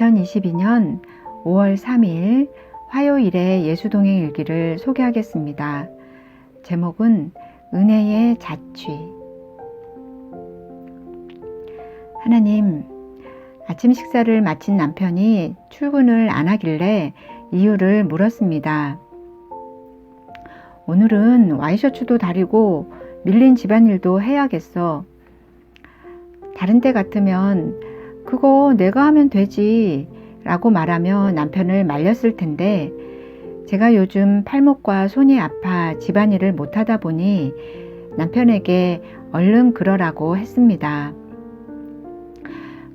2022년 5월 3일 화요일의 예수동행 일기를 소개하겠습니다. 제목은 은혜의 자취. 하나님, 아침 식사를 마친 남편이 출근을 안 하길래 이유를 물었습니다. 오늘은 와이셔츠도 다리고 밀린 집안일도 해야겠어. 다른 때 같으면 그거 내가 하면 되지 라고 말하며 남편을 말렸을 텐데, 제가 요즘 팔목과 손이 아파 집안일을 못하다 보니 남편에게 얼른 그러라고 했습니다.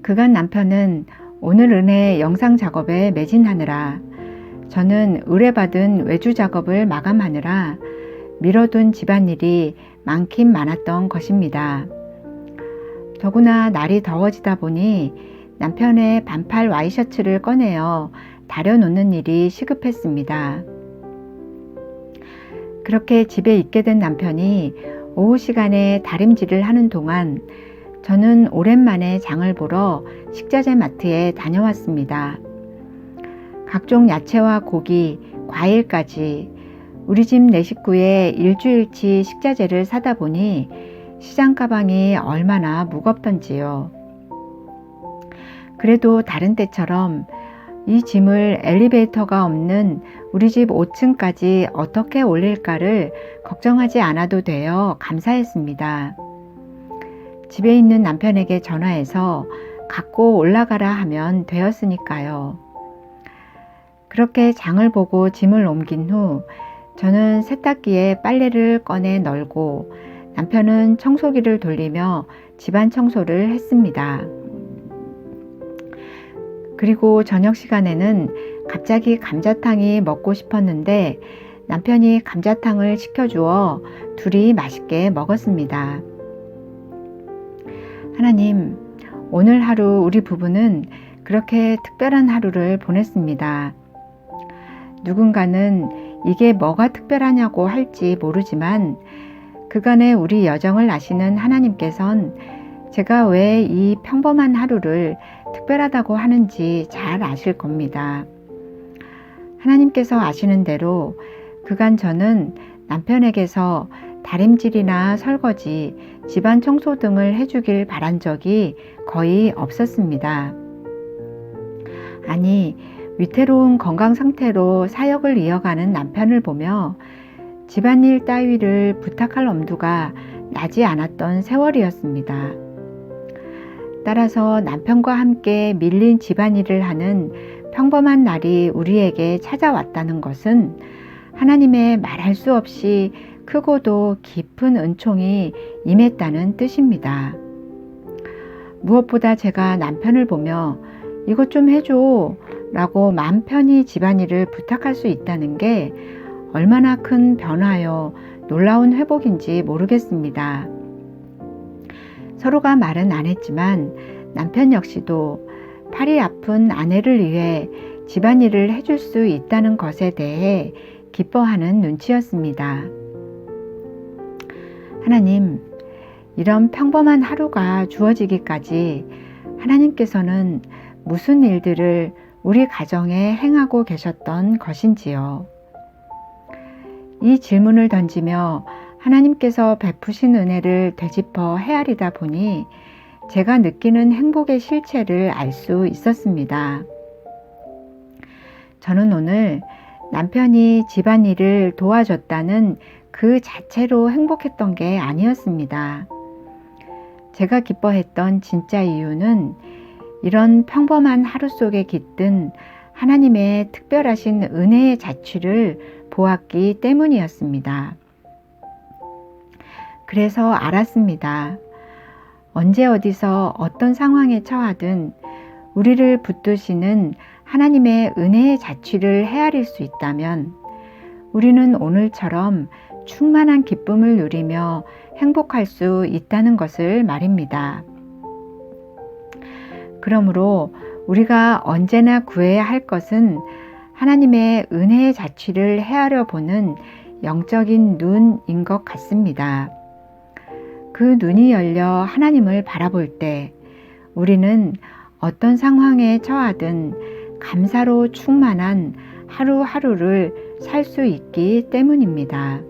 그간 남편은 오늘 은혜 영상 작업에 매진하느라, 저는 의뢰받은 외주 작업을 마감하느라 미뤄둔 집안일이 많긴 많았던 것입니다. 더구나 날이 더워지다 보니 남편의 반팔 와이셔츠를 꺼내어 다려놓는 일이 시급했습니다. 그렇게 집에 있게 된 남편이 오후 시간에 다림질을 하는 동안 저는 오랜만에 장을 보러 식자재 마트에 다녀왔습니다. 각종 야채와 고기, 과일까지 우리 집 네 식구의 일주일치 식자재를 사다 보니 시장 가방이 얼마나 무겁던지요. 그래도 다른 때처럼 이 짐을 엘리베이터가 없는 우리 집 5층까지 어떻게 올릴까를 걱정하지 않아도 되어 감사했습니다. 집에 있는 남편에게 전화해서 갖고 올라가라 하면 되었으니까요. 그렇게 장을 보고 짐을 옮긴 후 저는 세탁기에 빨래를 꺼내 널고 남편은 청소기를 돌리며 집안 청소를 했습니다. 그리고 저녁 시간에는 갑자기 감자탕이 먹고 싶었는데 남편이 감자탕을 시켜주어 둘이 맛있게 먹었습니다. 하나님, 오늘 하루 우리 부부는 그렇게 특별한 하루를 보냈습니다. 누군가는 이게 뭐가 특별하냐고 할지 모르지만 그간의 우리 여정을 아시는 하나님께선 제가 왜 이 평범한 하루를 특별하다고 하는지 잘 아실 겁니다. 하나님께서 아시는 대로 그간 저는 남편에게서 다림질이나 설거지, 집안 청소 등을 해주길 바란 적이 거의 없었습니다. 아니, 위태로운 건강 상태로 사역을 이어가는 남편을 보며 집안일 따위를 부탁할 엄두가 나지 않았던 세월이었습니다. 따라서 남편과 함께 밀린 집안일을 하는 평범한 날이 우리에게 찾아왔다는 것은 하나님의 말할 수 없이 크고도 깊은 은총이 임했다는 뜻입니다. 무엇보다 제가 남편을 보며 이것 좀 해줘 라고 마음 편히 집안일을 부탁할 수 있다는 게 얼마나 큰 변화요 놀라운 회복인지 모르겠습니다. 서로가 말은 안 했지만 남편 역시도 팔이 아픈 아내를 위해 집안일을 해줄 수 있다는 것에 대해 기뻐하는 눈치였습니다. 하나님, 이런 평범한 하루가 주어지기까지 하나님께서는 무슨 일들을 우리 가정에 행하고 계셨던 것인지요. 이 질문을 던지며 하나님께서 베푸신 은혜를 되짚어 헤아리다 보니 제가 느끼는 행복의 실체를 알 수 있었습니다. 저는 오늘 남편이 집안일을 도와줬다는 그 자체로 행복했던 게 아니었습니다. 제가 기뻐했던 진짜 이유는 이런 평범한 하루 속에 깃든 하나님의 특별하신 은혜의 자취를 보았기 때문이었습니다. 그래서 알았습니다. 언제 어디서 어떤 상황에 처하든 우리를 붙드시는 하나님의 은혜의 자취를 헤아릴 수 있다면 우리는 오늘처럼 충만한 기쁨을 누리며 행복할 수 있다는 것을 말입니다. 그러므로 우리가 언제나 구해야 할 것은 하나님의 은혜의 자취를 헤아려 보는 영적인 눈인 것 같습니다. 그 눈이 열려 하나님을 바라볼 때 우리는 어떤 상황에 처하든 감사로 충만한 하루하루를 살 수 있기 때문입니다.